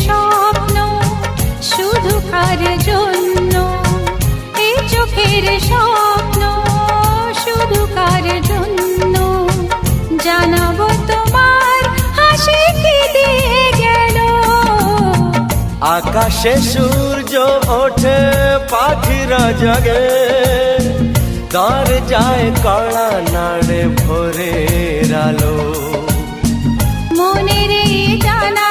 স্বপ্ন শুধু কার জন্য, এই চোখের স্বপ্ন শুধু কার জন্য, জানাবো তোমার হাসি কি দিয়ে গেল। আকাশে সূর্য ওঠে পাখিরা জাগে, তার যায় কড়া নাড়ে ভোরের আলো। মনের এই জানা